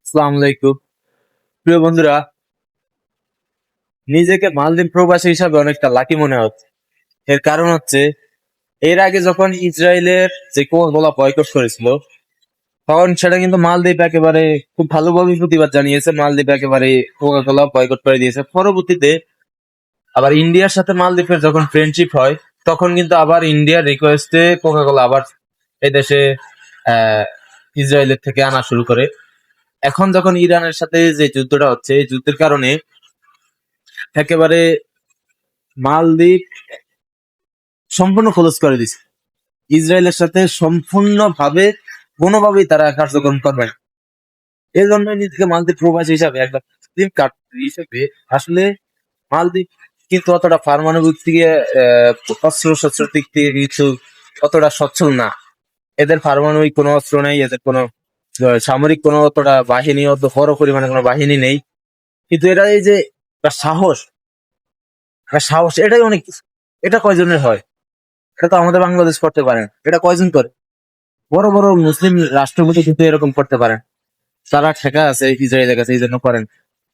আসসালামু আলাইকুম। প্রিয় বন্ধুরা, নিজেকে মালদ্বীপ প্রবাসী হিসাবে অনেকটা লাকি মনে হচ্ছে। এর কারণ হচ্ছে, এর আগে যখন ইসরায়েলের যে কোকাকোলা বয়কট করেছিল, তখন সেটা কিন্তু মালদ্বীপ একেবারে খুব ভালোভাবে প্রতিবাদ জানিয়েছে। মালদ্বীপ একেবারে কোকাকোলা বয়কট করে দিয়েছে। পরবর্তীতে আবার ইন্ডিয়ার সাথে মালদ্বীপের যখন ফ্রেন্ডশিপ হয়, তখন কিন্তু আবার ইন্ডিয়ার রিকোয়েস্টে কোকাকোলা আবার এই দেশে আহ ইসরায়েলের থেকে আনা শুরু করে। এখন যখন ইরানের সাথে যে যুদ্ধটা হচ্ছে, এই যুদ্ধের কারণে একেবারে মালদ্বীপ সম্পূর্ণ ক্লোজ করে দিছে। ইসরায়েলের সাথে সম্পূর্ণভাবে কোনোভাবেই তারা কার্যক্রম করবে না। এই জন্য নিজেকে মালদ্বীপ প্রবাসী হিসাবে একটা মুসলিম কান্ট্রি হিসেবে আসলে মালদ্বীপ কিন্তু অতটা পারমাণবিক থেকে অস্ত্র শস্ত্রের দিক থেকে কিছু অতটা সচ্ছল না। এদের পারমাণবিক কোনো অস্ত্র নেই, এদের কোনো সামরিক কোনো অতটা বাহিনী, অত বড় পরিমাণে কোনো বাহিনী নেই। কিন্তু এরা এই যে একটা সাহস, এটাই অনেক কিছু। এটা কয়জনের হয়? এটা তো আমাদের বাংলাদেশ করতে পারে না। এটা কয়জন করে? বড় বড় মুসলিম রাষ্ট্রপতি কিন্তু এরকম করতে পারেন। তারা ঠেকা আছে ইসরায়েলের কাছে, এই জন্য করেন।